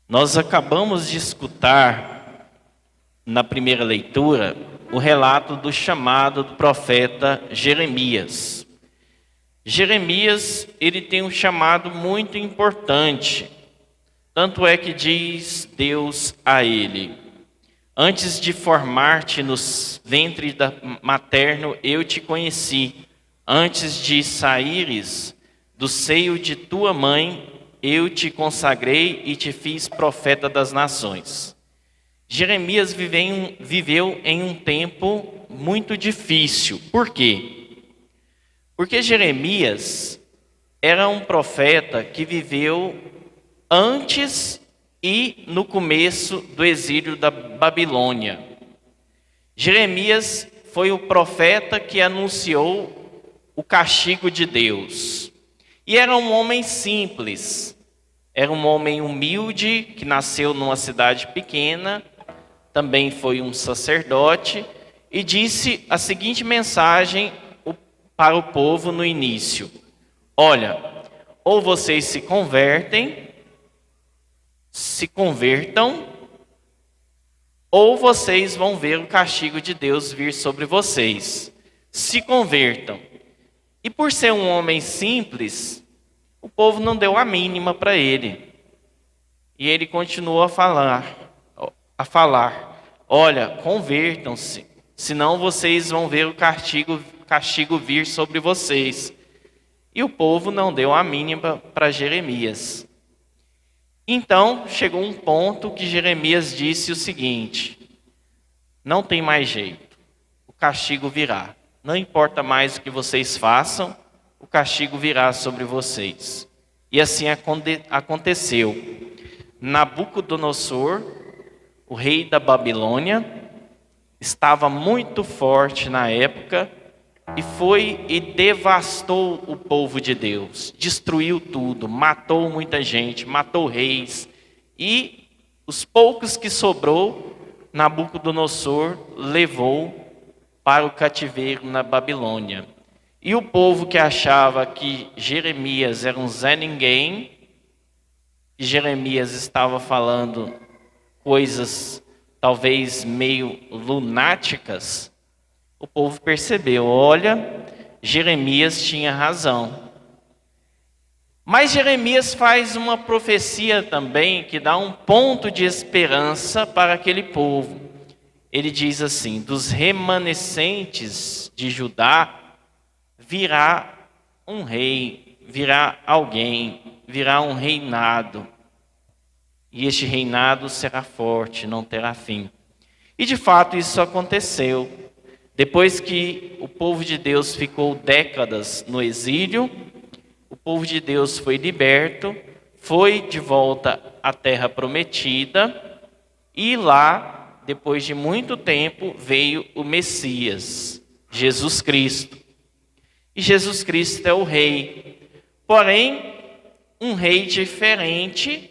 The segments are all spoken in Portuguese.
Nós acabamos de escutar, na primeira leitura, o relato do chamado do profeta Jeremias. Jeremias, ele tem um chamado muito importante. Tanto é que diz Deus a ele: antes de formar-te no ventre materno, eu te conheci. Antes de saíres do seio de tua mãe, eu te consagrei e te fiz profeta das nações. Jeremias viveu em um tempo muito difícil. Por quê? Porque Jeremias era um profeta que viveu antes e no começo do exílio da Babilônia. Jeremias foi o profeta que anunciou o castigo de Deus. E era um homem simples, era um homem humilde, que nasceu numa cidade pequena, também foi um sacerdote, e disse a seguinte mensagem para o povo no início: olha, ou vocês se convertam, ou vocês vão ver o castigo de Deus vir sobre vocês. Se convertam. E por ser um homem simples, o povo não deu a mínima para ele. E ele continuou a falar: olha, convertam-se, senão vocês vão ver o castigo vir sobre vocês. E o povo não deu a mínima para Jeremias. Então, chegou um ponto que Jeremias disse o seguinte: não tem mais jeito, o castigo virá. Não importa mais o que vocês façam, o castigo virá sobre vocês. E assim aconteceu. Nabucodonosor, o rei da Babilônia, estava muito forte na época e foi e devastou o povo de Deus. Destruiu tudo, matou muita gente, matou reis. E os poucos que sobrou, Nabucodonosor levou para o cativeiro na Babilônia. E o povo que achava que Jeremias era um Zé Ninguém, que Jeremias estava falando coisas talvez meio lunáticas, o povo percebeu: olha, Jeremias tinha razão. Mas Jeremias faz uma profecia também que dá um ponto de esperança para aquele povo. Ele diz assim: dos remanescentes de Judá virá um rei, virá alguém, virá um reinado. E este reinado será forte, não terá fim. E de fato isso aconteceu. Depois que o povo de Deus ficou décadas no exílio, o povo de Deus foi liberto, foi de volta à terra prometida, e lá, depois de muito tempo, veio o Messias, Jesus Cristo. E Jesus Cristo é o rei, porém, um rei diferente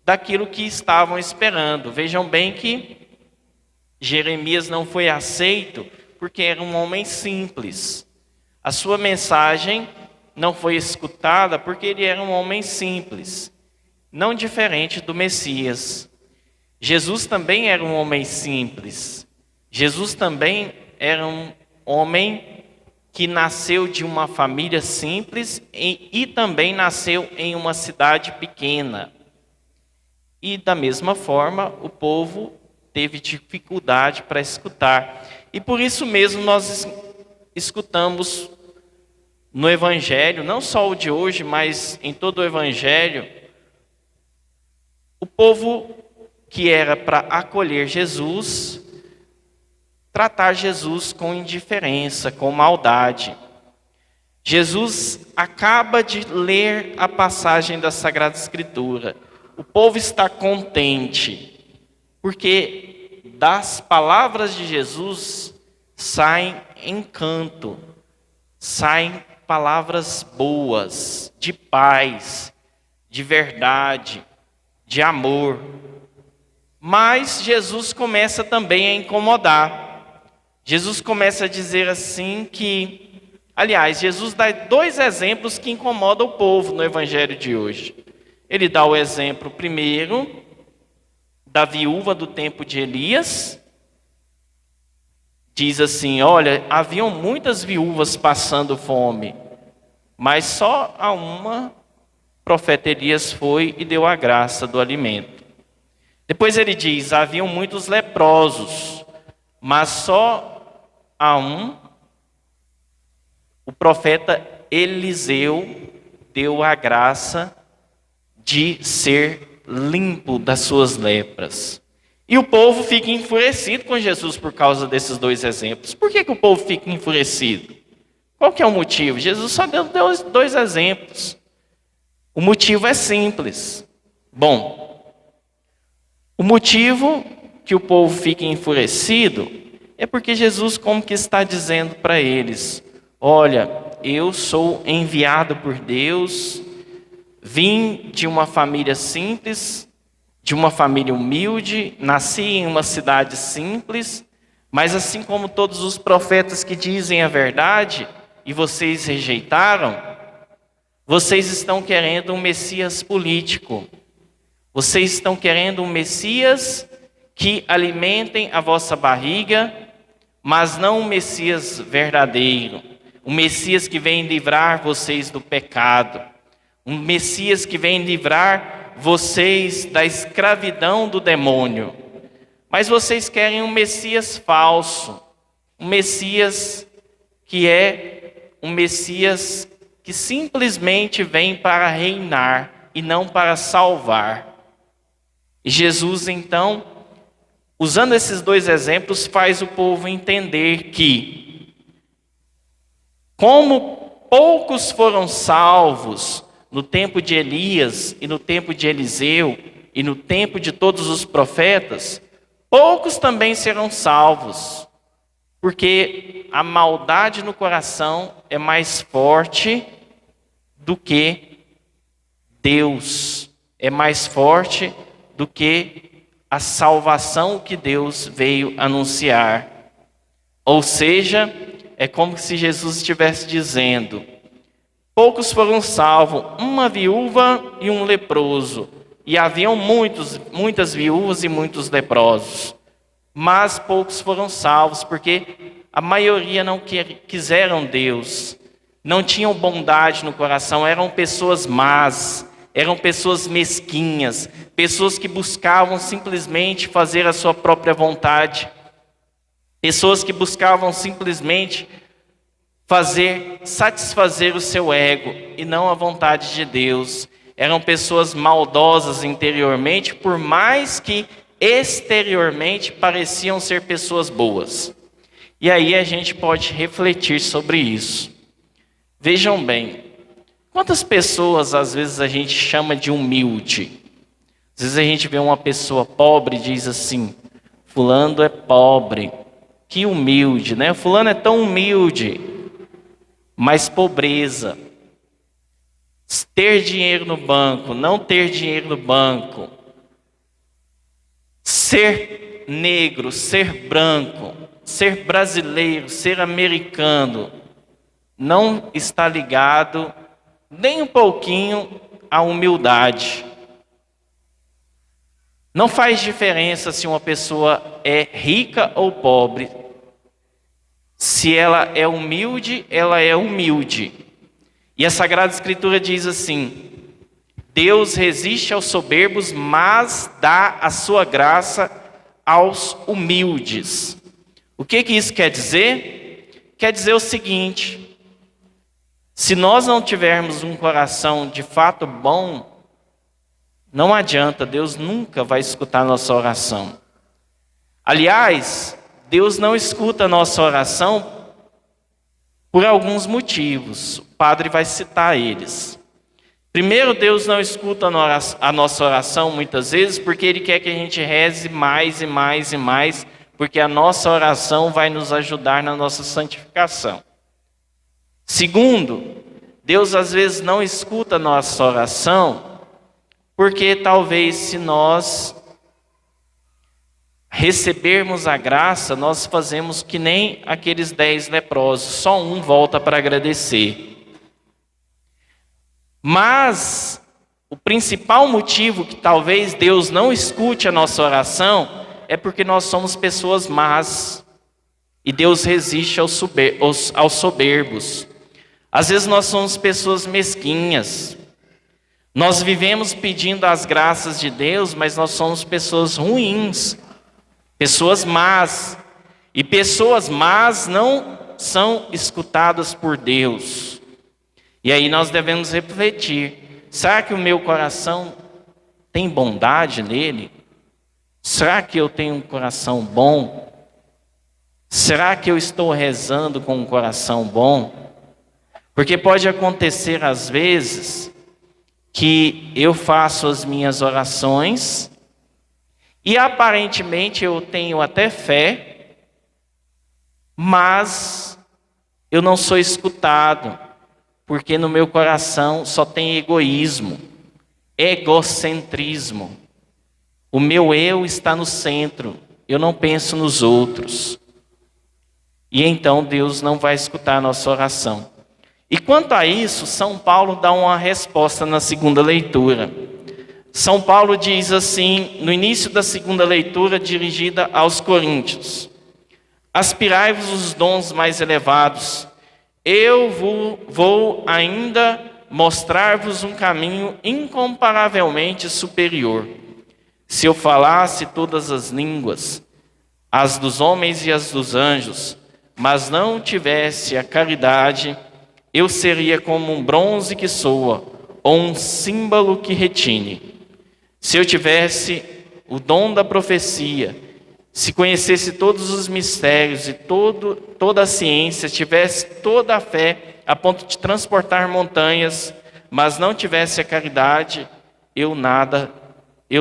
daquilo que estavam esperando. Vejam bem que Jeremias não foi aceito porque era um homem simples. A sua mensagem não foi escutada porque ele era um homem simples, não diferente do Messias. Jesus também era um homem simples. Jesus também era um homem que nasceu de uma família simples e também nasceu em uma cidade pequena. E da mesma forma, o povo teve dificuldade para escutar. E por isso mesmo nós escutamos no Evangelho, não só o de hoje, mas em todo o Evangelho, o povo que era para acolher Jesus, tratar Jesus com indiferença, com maldade. Jesus acaba de ler a passagem da Sagrada Escritura. O povo está contente, porque das palavras de Jesus saem encanto, saem palavras boas, de paz, de verdade, de amor. Mas Jesus começa também a incomodar. Jesus começa a dizer assim que... Aliás, Jesus dá dois exemplos que incomodam o povo no Evangelho de hoje. Ele dá o exemplo primeiro da viúva do tempo de Elias. Diz assim: olha, haviam muitas viúvas passando fome, mas só a uma o profeta Elias foi e deu a graça do alimento. Depois ele diz: haviam muitos leprosos, mas só a um o profeta Eliseu deu a graça de ser limpo das suas lepras. E o povo fica enfurecido com Jesus por causa desses dois exemplos. Por que o povo fica enfurecido? Qual que é o motivo? Jesus só deu dois exemplos. O motivo é simples. Bom, o motivo que o povo fica enfurecido é porque Jesus como que está dizendo para eles: olha, eu sou enviado por Deus, vim de uma família simples, de uma família humilde, nasci em uma cidade simples, mas assim como todos os profetas que dizem a verdade, e vocês rejeitaram, vocês estão querendo um Messias político. Vocês estão querendo um Messias que alimentem a vossa barriga, mas não um Messias verdadeiro. Um Messias que vem livrar vocês do pecado. Um Messias que vem livrar vocês da escravidão do demônio. Mas vocês querem um Messias falso. Um Messias que é um Messias que simplesmente vem para reinar e não para salvar. E Jesus, então, usando esses dois exemplos, faz o povo entender que, como poucos foram salvos no tempo de Elias e no tempo de Eliseu e no tempo de todos os profetas, poucos também serão salvos, porque a maldade no coração é mais forte do que Deus, é mais forte do que a salvação que Deus veio anunciar. Ou seja, é como se Jesus estivesse dizendo: poucos foram salvos, uma viúva e um leproso. E haviam muitas viúvas e muitos leprosos. Mas poucos foram salvos, porque a maioria não quiseram Deus. Não tinham bondade no coração, eram pessoas más, eram pessoas mesquinhas, pessoas que buscavam simplesmente fazer a sua própria vontade. Pessoas que buscavam simplesmente satisfazer o seu ego e não a vontade de Deus. Eram pessoas maldosas interiormente, por mais que exteriormente pareciam ser pessoas boas. E aí a gente pode refletir sobre isso. Vejam bem, quantas pessoas às vezes a gente chama de humilde? Às vezes a gente vê uma pessoa pobre e diz assim: fulano é pobre, que humilde, né? Fulano é tão humilde. Mas pobreza, ter dinheiro no banco, não ter dinheiro no banco, ser negro, ser branco, ser brasileiro, ser americano, não está ligado nem um pouquinho à humildade. Não faz diferença se uma pessoa é rica ou pobre. Se ela é humilde, ela é humilde. E a Sagrada Escritura diz assim: Deus resiste aos soberbos, mas dá a sua graça aos humildes. O que isso quer dizer? Quer dizer o seguinte: se nós não tivermos um coração de fato bom, não adianta, Deus nunca vai escutar a nossa oração. Aliás, Deus não escuta a nossa oração por alguns motivos. O padre vai citar eles. Primeiro, Deus não escuta a nossa oração muitas vezes porque Ele quer que a gente reze mais e mais e mais, porque a nossa oração vai nos ajudar na nossa santificação. Segundo, Deus às vezes não escuta a nossa oração porque talvez se nós recebermos a graça, nós fazemos que nem aqueles 10 leprosos, só um volta para agradecer. Mas O principal motivo que talvez Deus não escute a nossa oração é porque nós somos pessoas más. E Deus resiste aos soberbos. Às vezes nós somos pessoas mesquinhas. Nós vivemos pedindo as graças de Deus, mas nós somos pessoas ruins, pessoas más. E pessoas más não são escutadas por Deus. E aí nós devemos refletir: será que o meu coração tem bondade nele? Será que eu tenho um coração bom? Será que eu estou rezando com um coração bom? Porque pode acontecer às vezes que eu faço as minhas orações e aparentemente eu tenho até fé, mas eu não sou escutado, porque no meu coração só tem egoísmo, egocentrismo. O meu eu está no centro, eu não penso nos outros. E então Deus não vai escutar a nossa oração. E quanto a isso, São Paulo dá uma resposta na segunda leitura. São Paulo diz assim, no início da segunda leitura dirigida aos Coríntios: aspirai-vos os dons mais elevados, eu vou ainda mostrar-vos um caminho incomparavelmente superior. Se eu falasse todas as línguas, as dos homens e as dos anjos, mas não tivesse a caridade, eu seria como um bronze que soa, ou um símbolo que retine. Se eu tivesse o dom da profecia, se conhecesse todos os mistérios e toda a ciência, tivesse toda a fé a ponto de transportar montanhas, mas não tivesse a caridade, eu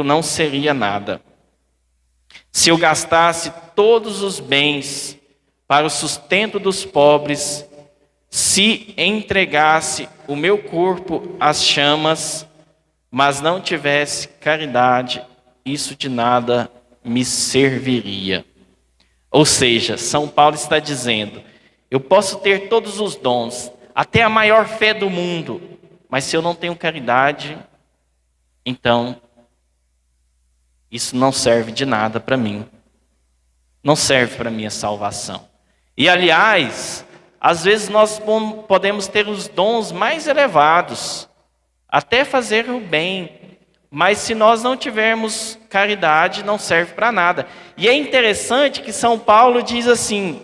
não seria nada. Se eu gastasse todos os bens para o sustento dos pobres, se entregasse o meu corpo às chamas, mas não tivesse caridade, isso de nada me serviria. Ou seja, São Paulo está dizendo: eu posso ter todos os dons, até a maior fé do mundo, mas se eu não tenho caridade, então isso não serve de nada para mim. Não serve para a minha salvação. E aliás, às vezes nós podemos ter os dons mais elevados, até fazer o bem, mas se nós não tivermos caridade, não serve para nada. E é interessante que São Paulo diz assim: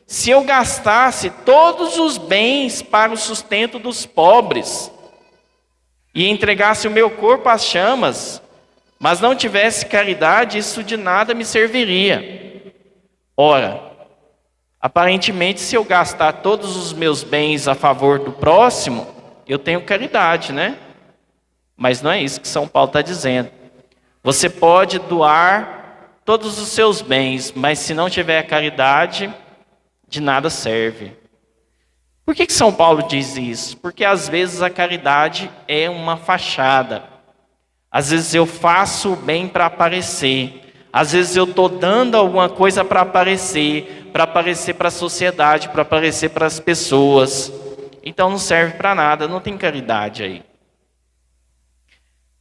se eu gastasse todos os bens para o sustento dos pobres, e entregasse o meu corpo às chamas, mas não tivesse caridade, isso de nada me serviria. Ora, aparentemente, se eu gastar todos os meus bens a favor do próximo, eu tenho caridade, né? Mas não é isso que São Paulo está dizendo. Você pode doar todos os seus bens, mas se não tiver caridade, de nada serve. Por que São Paulo diz isso? Porque às vezes a caridade é uma fachada. Às vezes eu faço o bem para aparecer. Às vezes eu estou dando alguma coisa para aparecer para a sociedade, para aparecer para as pessoas. Então não serve para nada, não tem caridade aí.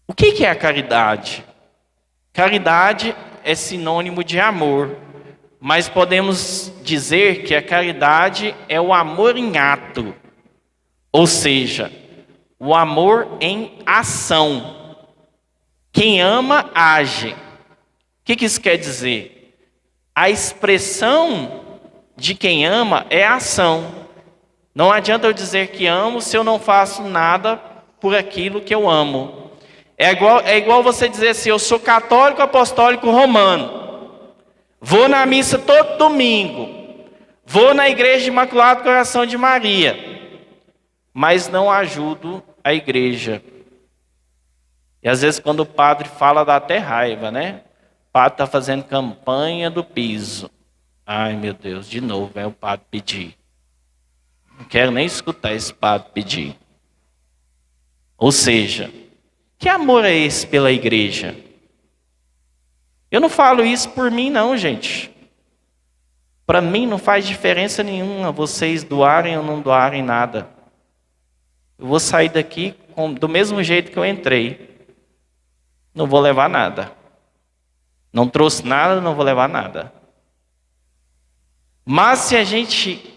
O que é a caridade? Caridade é sinônimo de amor, mas podemos dizer que a caridade é o amor em ato, ou seja, o amor em ação. Quem ama, age. O que isso quer dizer? A expressão de quem ama é a ação. Não adianta eu dizer que amo se eu não faço nada por aquilo que eu amo. É igual você dizer assim: eu sou católico apostólico romano, vou na missa todo domingo, vou na igreja Imaculado Coração de Maria, mas não ajudo a igreja. E às vezes quando o padre fala dá até raiva, né? O padre está fazendo campanha do piso. Ai meu Deus, de novo é o padre pedir. Não quero nem escutar esse padre pedir. Ou seja, que amor é esse pela igreja? Eu não falo isso por mim não, gente. Para mim não faz diferença nenhuma vocês doarem ou não doarem nada. Eu vou sair daqui do mesmo jeito que eu entrei. não vou levar nada. Não trouxe nada, não vou levar nada. Mas se a gente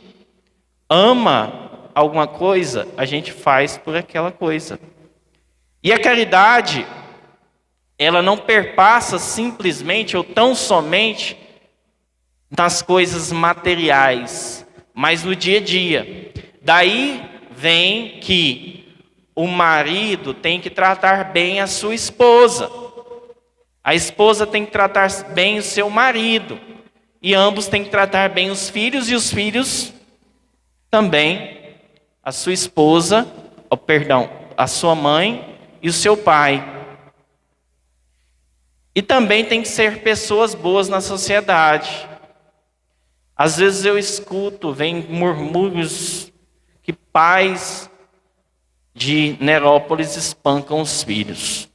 ama alguma coisa, a gente faz por aquela coisa. E a caridade, ela não perpassa simplesmente ou tão somente nas coisas materiais, mas no dia a dia. Daí vem que o marido tem que tratar bem a sua esposa. A esposa tem que tratar bem o seu marido. E ambos têm que tratar bem os filhos e os filhos também a sua esposa, a sua mãe e o seu pai. E também tem que ser pessoas boas na sociedade. Às vezes eu escuto, vem murmúrios que pais de Nerópolis espancam os filhos.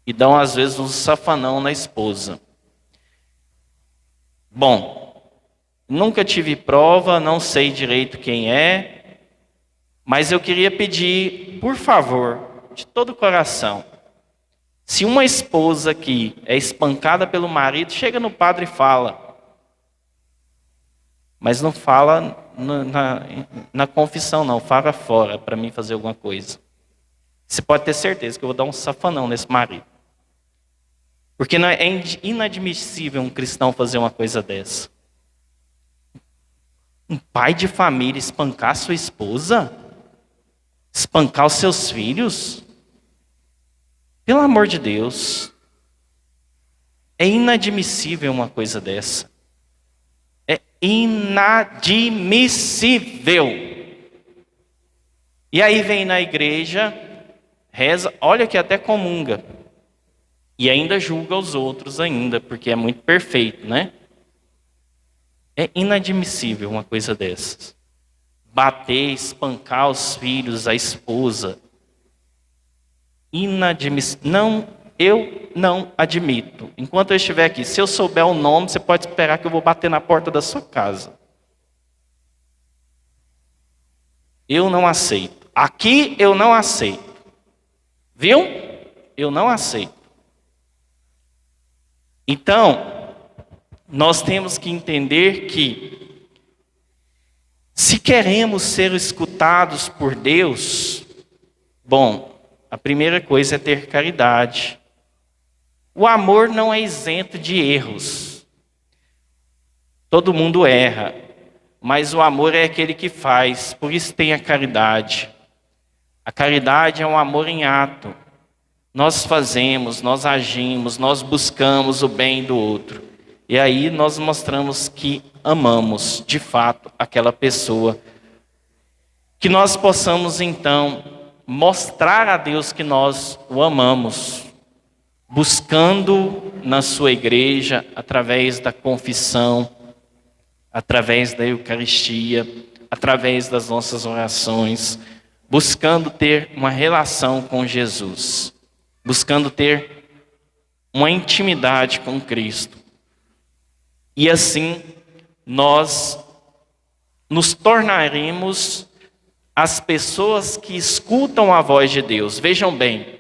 E dão às vezes um safanão na esposa. Bom, nunca tive prova, não sei direito quem é, mas eu queria pedir, por favor, de todo o coração, se uma esposa aqui é espancada pelo marido, chega no padre e fala. Mas não fala na confissão, não, fala fora para mim fazer alguma coisa. Você pode ter certeza que eu vou dar um safanão nesse marido. Porque é inadmissível um cristão fazer uma coisa dessa. Um pai de família espancar sua esposa? Espancar os seus filhos? Pelo amor de Deus. É inadmissível uma coisa dessa. É inadmissível. E aí vem na igreja, reza, olha que até comunga. E ainda julga os outros ainda, porque é muito perfeito, né? É inadmissível uma coisa dessas. Bater, espancar os filhos, a esposa. Inadmissível. Não, eu não admito. Enquanto eu estiver aqui, se eu souber o nome, você pode esperar que eu vou bater na porta da sua casa. Eu não aceito. Aqui eu não aceito. Viu? Eu não aceito. Então, nós temos que entender que, se queremos ser escutados por Deus, bom, a primeira coisa é ter caridade. O amor não é isento de erros. Todo mundo erra, mas o amor é aquele que faz, por isso tem a caridade. A caridade é um amor em ato. Nós fazemos, nós agimos, nós buscamos o bem do outro. E aí nós mostramos que amamos, de fato, aquela pessoa. Que nós possamos, então, mostrar a Deus que nós o amamos. Buscando na sua igreja, através da confissão, através da Eucaristia, através das nossas orações. Buscando ter uma relação com Jesus. Buscando ter uma intimidade com Cristo. E assim, nós nos tornaremos as pessoas que escutam a voz de Deus. Vejam bem,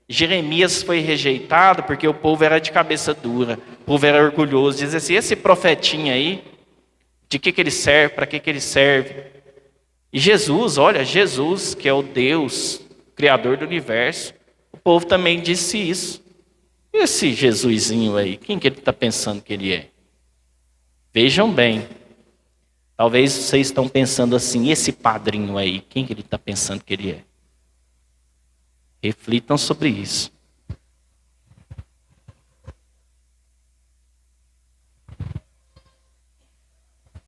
Jeremias foi rejeitado porque o povo era de cabeça dura, o povo era orgulhoso. Diz assim, esse profetinha aí, de que ele serve, para que ele serve? E Jesus, olha, Jesus, que é o Deus, Criador do universo, o povo também disse isso. E esse Jesusinho aí, quem que ele está pensando que ele é? Vejam bem, talvez vocês estão pensando assim, esse padrinho aí, quem que ele está pensando que ele é? Reflitam sobre isso.